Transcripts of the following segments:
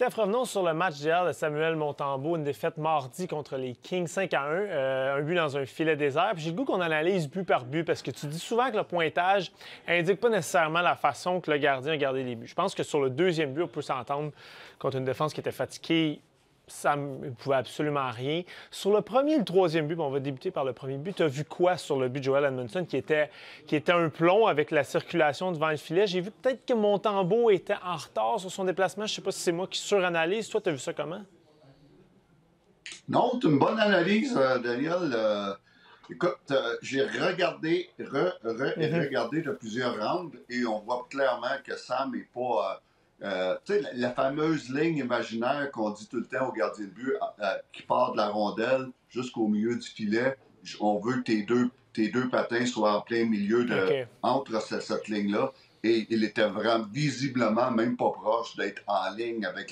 Steph, revenons sur le match d'hier de Samuel Montembeault, une défaite mardi contre les Kings 5-1, un but dans un filet désert. Puis j'ai le goût qu'on analyse but par but parce que tu dis souvent que le pointage indique pas nécessairement la façon que le gardien a gardé les buts. Je pense que sur le deuxième but, on peut s'entendre contre une défense qui était fatiguée. Ça ne pouvait absolument rien. Sur le premier et le troisième but, on va débuter par le premier but. Tu as vu quoi sur le but de Joel Edmondson qui était un plomb avec la circulation devant le filet? J'ai vu peut-être que Montembeault était en retard sur son déplacement. Je ne sais pas si c'est moi qui suranalyse. Toi, tu as vu ça comment? Non, c'est une bonne analyse, Daniel. Écoute, j'ai regardé, regardé de plusieurs rounds et on voit clairement que Sam n'est pas... tu sais, la fameuse ligne imaginaire qu'on dit tout le temps au gardien de but qui part de la rondelle jusqu'au milieu du filet. On veut que tes deux patins soient en plein milieu entre cette ligne-là. Et il était vraiment visiblement même pas proche d'être en ligne avec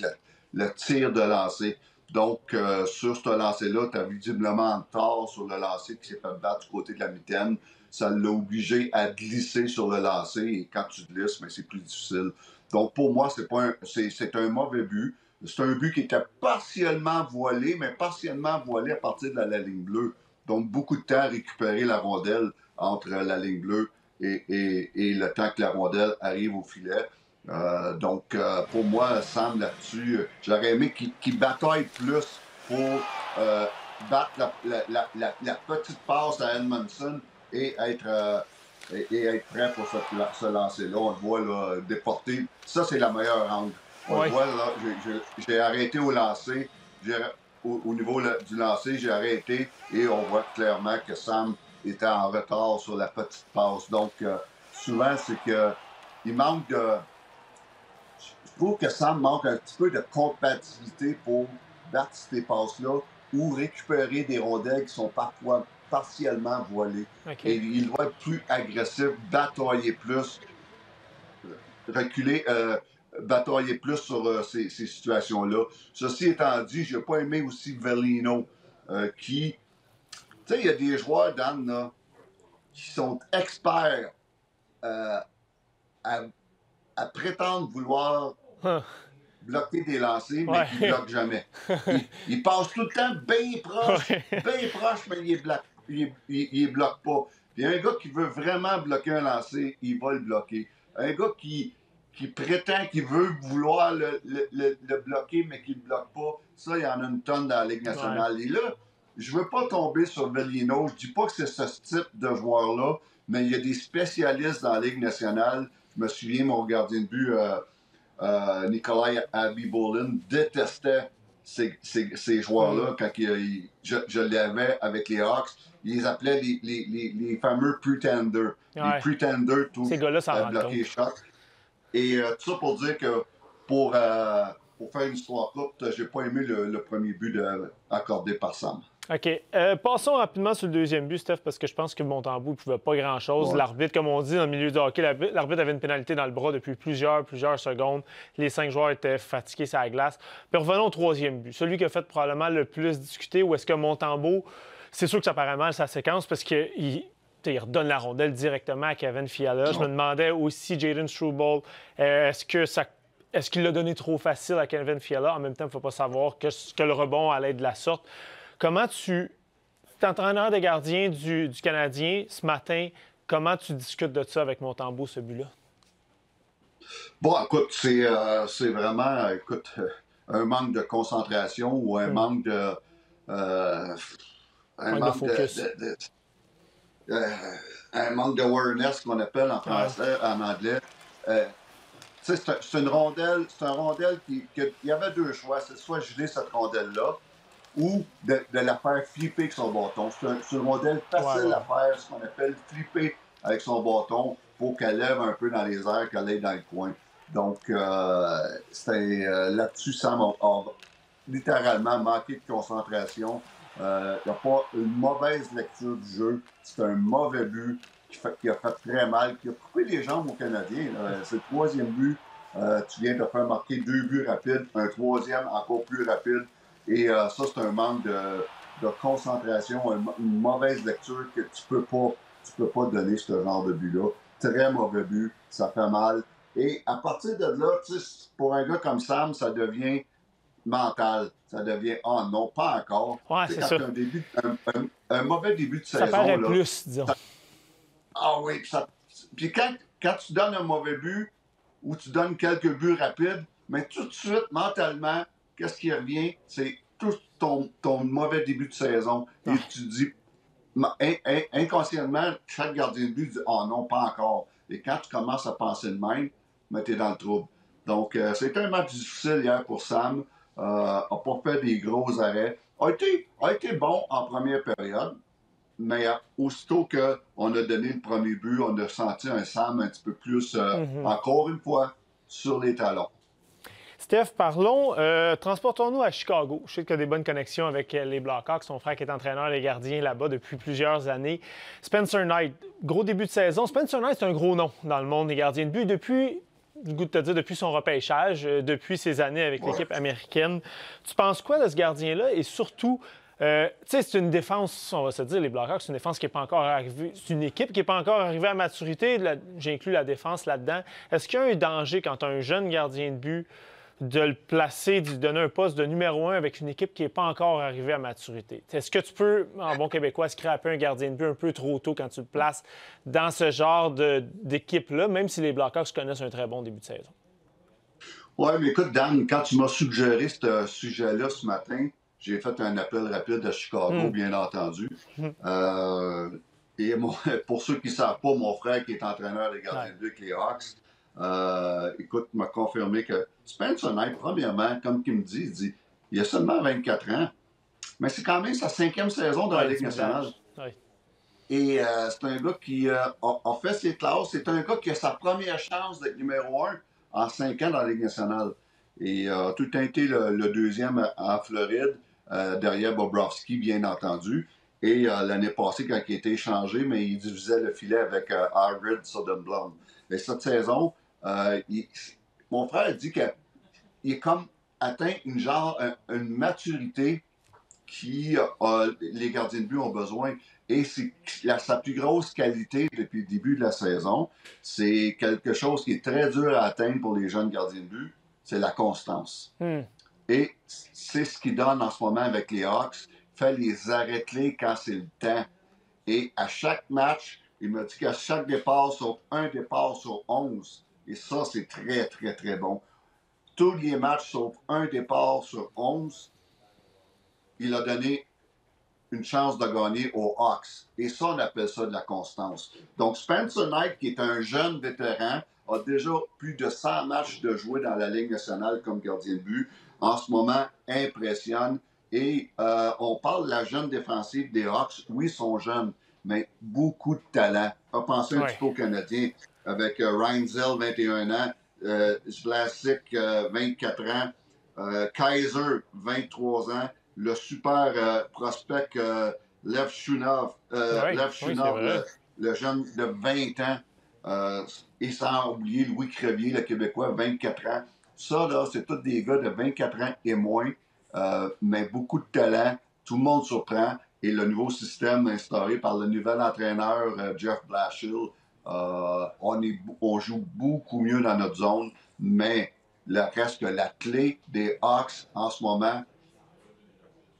le tir de lancer. Donc, sur ce lancer-là, tu as visiblement un tort sur le lancer qui s'est fait battre du côté de la mitaine. Ça l'a obligé à glisser sur le lancer. Et quand tu glisses, c'est plus difficile. Donc, pour moi, c'est un mauvais but. C'est un but qui était partiellement voilé, mais partiellement voilé à partir de la ligne bleue. Donc, beaucoup de temps à récupérer la rondelle entre la ligne bleue et le temps que la rondelle arrive au filet. Pour moi, Sam, là-dessus, j'aurais aimé qu'il bataille plus pour battre la petite passe à Edmondson et être prêt pour se lancer là. On le voit là, déporter. Ça, c'est la meilleure angle. On le voit là, j'ai arrêté au lancer. Au niveau du lancer, j'ai arrêté et on voit clairement que Sam était en retard sur la petite passe. Donc, souvent, c'est que il manque de... Je trouve que Sam manque un petit peu de compatibilité pour battre ces passes-là ou récupérer des rondelles qui sont parfois partiellement voilées. Okay. Et il doit être plus agressif, batailler plus, reculer, batailler plus sur ces situations-là. Ceci étant dit, je n'ai pas aimé aussi Velino, qui... Tu sais, il y a des joueurs, Dan, là, qui sont experts à prétendre vouloir bloquer des lancers, mais qui ne bloquent jamais. Il passe tout le temps bien proche, mais il bloque pas. Puis un gars qui veut vraiment bloquer un lancer, il va le bloquer. Un gars qui prétend qu'il veut vouloir le bloquer, mais qui ne le bloque pas, ça, il y en a une tonne dans la Ligue nationale. Ouais. Et là, je ne veux pas tomber sur Velino. Je ne dis pas que c'est ce type de joueur-là, mais il y a des spécialistes dans la Ligue nationale. Je me souviens, mon gardien de but, Nikolai Abibolin, détestait ces joueurs-là quand je l'avais avec les Hawks. Ils les appelaient les fameux pretenders. Ouais. Les pretenders, tous bloquer les shots. Et tout ça pour dire que pour faire une histoire courte, j'ai pas aimé le premier but accordé par Sam. OK. Passons rapidement sur le deuxième but, Steph, parce que je pense que Montembeault ne pouvait pas grand-chose. Ouais. L'arbitre, comme on dit dans le milieu du hockey, l'arbitre avait une pénalité dans le bras depuis plusieurs secondes. Les 5 joueurs étaient fatigués sur la glace. Puis revenons au troisième but. Celui qui a fait probablement le plus discuter, où est-ce que Montembeault, c'est sûr que ça paraît mal sa séquence, parce qu'il redonne la rondelle directement à Kevin Fiala. Je me demandais aussi, Jayden Struble, est-ce qu'il l'a donné trop facile à Kevin Fiala? En même temps, il ne faut pas savoir que le rebond allait être de la sorte. Comment tu es entraîneur de gardien du Canadien ce matin, comment tu discutes de ça avec Montembeault, ce but-là? Bon, écoute, c'est vraiment un manque de concentration ou un manque de... un manque d'awareness qu'on appelle en français, en anglais. C'est une rondelle, il y avait deux choix. C'est soit geler cette rondelle-là, ou de la faire flipper avec son bâton. C'est une rondelle facile à faire, ce qu'on appelle flipper avec son bâton pour qu'elle lève un peu dans les airs, qu'elle aille dans le coin. Donc, là-dessus, Sam a littéralement manqué de concentration. Il n'y a pas une mauvaise lecture du jeu. C'est un mauvais but qui a fait très mal, qui a coupé les jambes aux Canadiens. C'est le troisième but. Tu viens de faire marquer 2 buts rapides, un troisième encore plus rapide. Et ça, c'est un manque de concentration, une mauvaise lecture que tu peux pas donner ce genre de but-là. Très mauvais but, ça fait mal. Et à partir de là, pour un gars comme Sam, ça devient mental. Ça devient « Ah non, pas encore ». Ouais, Tu sais, c'est quand ça. tu as un mauvais début de Ça saison, paraît là, plus, disons. ah oui, puis quand tu donnes un mauvais but ou tu donnes quelques buts rapides, mais tout de suite, mentalement, qu'est-ce qui revient? C'est tout ton mauvais début de saison. Ouais. Et tu dis, inconsciemment, chaque gardien de but dit « Oh non, pas encore ». Et quand tu commences à penser de même, tu es dans le trouble. Donc, c'était un match difficile hier pour Sam. N'a pas fait des gros arrêts. A été bon en première période. Mais aussitôt qu'on a donné le premier but, on a senti un Sam un petit peu plus, encore une fois, sur les talons. Steph, transportons-nous à Chicago. Je sais que tu as des bonnes connexions avec les Blackhawks, ton frère qui est entraîneur des gardiens là-bas depuis plusieurs années. Spencer Knight, gros début de saison. Spencer Knight, c'est un gros nom dans le monde des gardiens de but depuis, le goût de te dire, depuis son repêchage, depuis ses années avec l'équipe américaine. Tu penses quoi de ce gardien-là? Et surtout, tu sais, c'est une défense, on va se dire, les Blackhawks, c'est une défense qui n'est pas encore arrivée. C'est une équipe qui n'est pas encore arrivée à maturité. J'inclus la défense là-dedans. Est-ce qu'il y a un danger quand tu as un jeune gardien de but de le placer, de lui donner un poste de numéro 1 avec une équipe qui n'est pas encore arrivée à maturité? Est-ce que tu peux, en bon québécois, scraper un gardien de but un peu trop tôt quand tu le places dans ce genre d'équipe-là, même si les Blackhawks connaissent un très bon début de saison? Oui, mais écoute, Dan, quand tu m'as suggéré ce sujet-là ce matin, j'ai fait un appel rapide à Chicago, bien entendu. Et pour ceux qui ne savent pas, mon frère qui est entraîneur des gardiens de but avec les Hawks, écoute, m'a confirmé que Spencer Knight, premièrement, comme il me dit, il a seulement 24 ans, mais c'est quand même sa 5e saison dans la Ligue nationale. Et c'est un gars qui a fait ses classes. C'est un gars qui a sa première chance d'être numéro 1 en 5 ans dans la Ligue nationale. Et tout a été le deuxième en Floride, derrière Bobrovsky, bien entendu. Et l'année passée, quand il a été échangé, mais il divisait le filet avec Arvid Soderblom. Et cette saison, mon frère dit qu'il est comme atteint une maturité qui les gardiens de but ont besoin. Et c'est sa plus grosse qualité depuis le début de la saison. C'est quelque chose qui est très dur à atteindre pour les jeunes gardiens de but. C'est la constance. Et c'est ce qu'il donne en ce moment avec les Hawks. Fait les arrêts clés quand c'est le temps. Et à chaque match, il m'a dit qu'à chaque départ, sauf un départ sur 11. Et ça, c'est très, très, très bon. Tous les matchs, sauf un départ sur 11, il a donné une chance de gagner aux Hawks. Et ça, on appelle ça de la constance. Donc, Spencer Knight, qui est un jeune vétéran, a déjà plus de 100 matchs de jouer dans la Ligue nationale comme gardien de but. En ce moment, impressionne. Et on parle de la jeune défensive des Hawks. Oui, ils sont jeunes, mais beaucoup de talent. On va penser un petit peu aux Canadiens avec Reinzel, 21 ans, Vlasic, 24 ans, Kaiser, 23 ans, le super prospect Lev Shunov, le jeune de 20 ans, et sans oublier Louis Crevier, le Québécois, 24 ans. Ça, là, c'est tous des gars de 24 ans et moins, mais beaucoup de talent. Tout le monde surprend. Et le nouveau système instauré par le nouvel entraîneur Jeff Blashill, on joue beaucoup mieux dans notre zone, mais reste que la clé des Hawks en ce moment,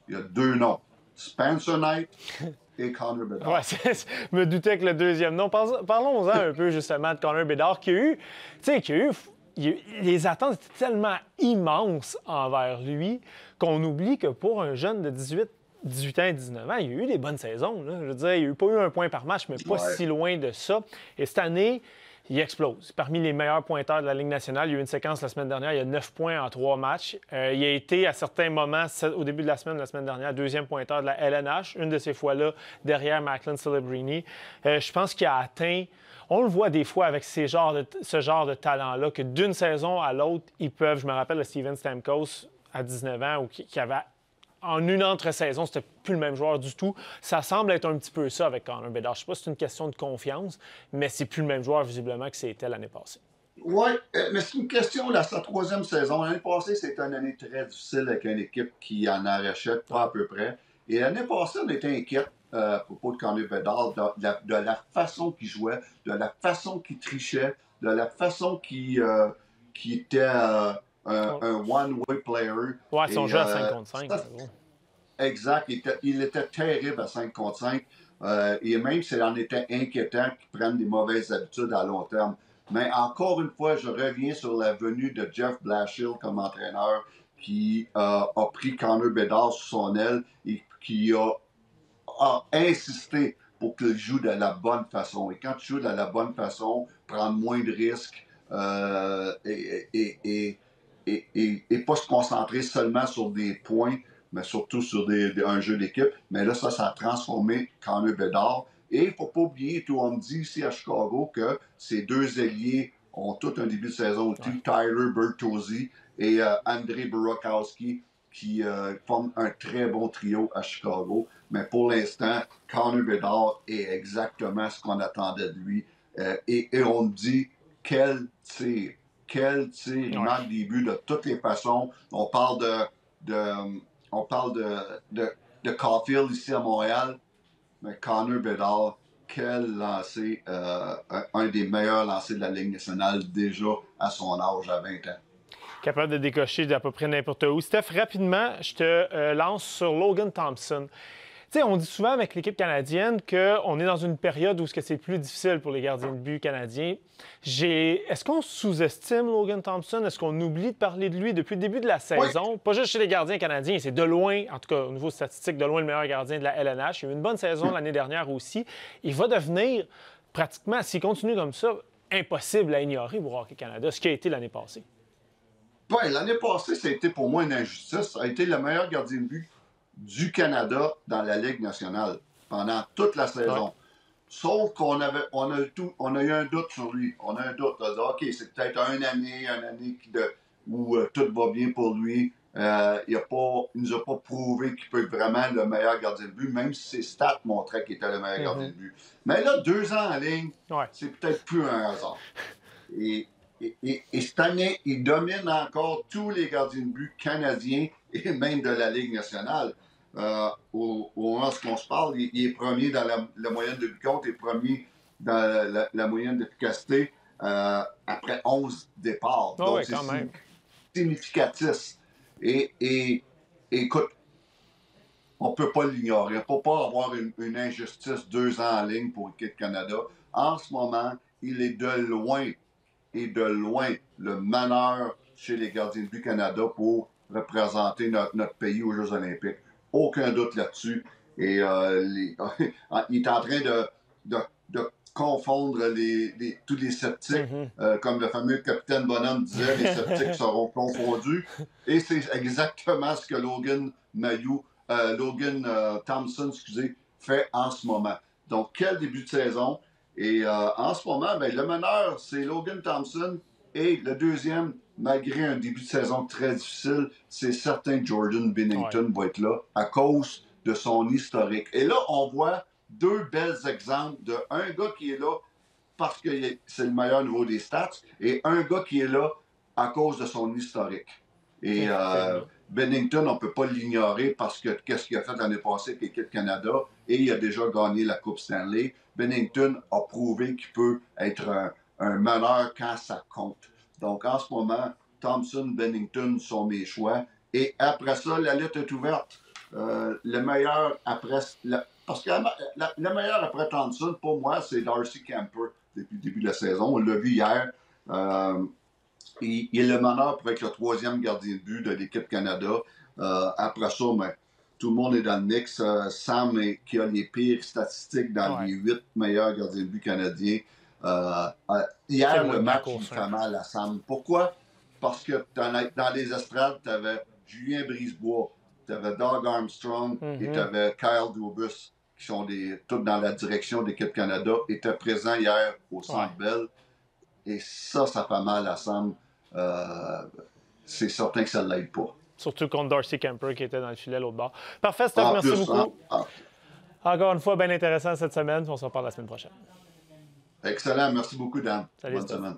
il y a 2 noms. Spencer Knight et Connor Bedard. Ouais, je me doutais que le deuxième nom. Parlons-en un peu justement de Connor Bedard qui a eu, les attentes étaient tellement immenses envers lui qu'on oublie que pour un jeune de 18 ans et 19 ans, il y a eu des bonnes saisons. Là. Je veux dire, il n'y a eu pas eu un point par match, mais pas si loin de ça. Et cette année, il explose. Parmi les meilleurs pointeurs de la Ligue nationale, il y a eu une séquence la semaine dernière, il y a 9 points en 3 matchs. Il a été, à certains moments, au début de la semaine dernière, deuxième pointeur de la LNH, une de ces fois-là, derrière Macklin Celebrini. Je pense qu'il a atteint... On le voit des fois avec ce genre de talent-là, que d'une saison à l'autre, ils peuvent... Je me rappelle de Steven Stamkos, à 19 ans, qui avait... En une entre-saison, c'était plus le même joueur du tout. Ça semble être un petit peu ça avec Connor Bedard. Je ne sais pas si c'est une question de confiance, mais c'est plus le même joueur, visiblement, que c'était l'année passée. Oui, mais c'est une question, là, sa 3e saison. L'année passée, c'était une année très difficile avec une équipe qui en arrachait pas à peu près. Et l'année passée, on était inquiets à propos de Connor Bedard, de la façon qu'il jouait, de la façon qu'il trichait, de la façon qu'il était... un one-way player. Ouais, son jeu à 5 contre 5. Exact. Il était terrible à 5 contre 5. Et même s'il en était inquiétant qu'il prenne des mauvaises habitudes à long terme. Mais encore une fois, je reviens sur la venue de Jeff Blashill comme entraîneur qui a pris Connor Bedard sous son aile et qui a insisté pour qu'il joue de la bonne façon. Et quand tu joues de la bonne façon, prendre moins de risques et pas se concentrer seulement sur des points, mais surtout sur un jeu d'équipe. Mais là, ça a transformé Connor Bedard. Et il ne faut pas oublier, tout on me dit ici à Chicago que ces deux ailiers ont tout un début de saison aussi. Ouais. Tyler Bertozzi et Andrei Burakovsky qui forment un très bon trio à Chicago. Mais pour l'instant, Connor Bedard est exactement ce qu'on attendait de lui. Et on me dit, quel tir, il marque des buts de toutes les façons. On parle de Caulfield ici à Montréal, mais Connor Bedard, quel lancer, un des meilleurs lancers de la Ligue nationale déjà à son âge, à 20 ans. Capable de décocher d'à peu près n'importe où. Steph, rapidement, je te lance sur Logan Thompson. Tu sais, on dit souvent avec l'équipe canadienne qu'on est dans une période où c'est plus difficile pour les gardiens de but canadiens. Est-ce qu'on sous-estime Logan Thompson? Est-ce qu'on oublie de parler de lui depuis le début de la saison? Oui. Pas juste chez les gardiens canadiens, c'est de loin, en tout cas au niveau statistique, de loin le meilleur gardien de la LNH. Il a eu une bonne saison l'année dernière aussi. Il va devenir pratiquement, s'il continue comme ça, impossible à ignorer pour Hockey Canada, ce qui a été l'année passée. Oui, l'année passée, ça a été pour moi une injustice. Ça a été le meilleur gardien de but du Canada dans la Ligue nationale pendant toute la saison. Ouais. Sauf qu'on a eu un doute sur lui. On a un doute. On a dit, OK, c'est peut-être une année où tout va bien pour lui. Il nous a pas prouvé qu'il peut être vraiment le meilleur gardien de but, même si ses stats montraient qu'il était le meilleur gardien de but. Mais là, 2 ans en ligne, c'est peut-être plus un hasard. Et cette année, il domine encore tous les gardiens de but canadiens et même de la Ligue nationale. Au moment où on se parle, il est premier dans la moyenne de but contre, il est premier dans la moyenne d'efficacité après 11 départs. Oh, donc, c'est significatif. Et écoute, on ne peut pas l'ignorer. On ne peut pas avoir une injustice 2 ans en ligne pour l'équipe Canada. En ce moment, il est de loin le meneur chez les gardiens de but Canada pour représenter notre pays aux Jeux olympiques. Aucun doute là-dessus. Et il est en train de confondre tous les sceptiques. Comme le fameux capitaine Bonhomme disait, les sceptiques seront confondus. Et c'est exactement ce que Logan Thompson fait en ce moment. Donc, quel début de saison. Et en ce moment, le meneur, c'est Logan Thompson. Et le deuxième, malgré un début de saison très difficile, c'est certain Jordan Binnington va être là à cause de son historique. Et là, on voit 2 bels exemples d'un gars qui est là parce que c'est le meilleur niveau des stats et un gars qui est là à cause de son historique. Et Binnington, on ne peut pas l'ignorer parce que qu'est-ce qu'il a fait l'année passée avec l'équipe Canada et il a déjà gagné la Coupe Stanley. Binnington a prouvé qu'il peut être un meneur quand ça compte. Donc, en ce moment, Thompson, Binnington sont mes choix. Et après ça, la liste est ouverte. Le meilleur après... Parce que le meilleur après Thompson, pour moi, c'est Darcy Kuemper depuis le début de la saison. On l'a vu hier. Il est le meneur pour être le 3e gardien de but de l'équipe Canada. Après ça, tout le monde est dans le mix. Sam, qui a les pires statistiques dans les 8 meilleurs gardiens de but canadiens. Hier, le match, il fait mal à Sam. Pourquoi? Parce que dans les estrades, tu avais Julien Brisebois, tu avais Doug Armstrong et tu avais Kyle Dubas, qui sont tous dans la direction de l'équipe Canada, étaient présents hier au Centre Bell. Et ça fait mal à Sam. C'est certain que ça ne l'aide pas. Surtout contre Darcy Kuemper qui était dans le filet l'autre bord. Parfait, Steph, merci beaucoup. Encore une fois, bien intéressant cette semaine. On se reparle la semaine prochaine. Excellent. Merci beaucoup, Dan. Salut, bonne semaine.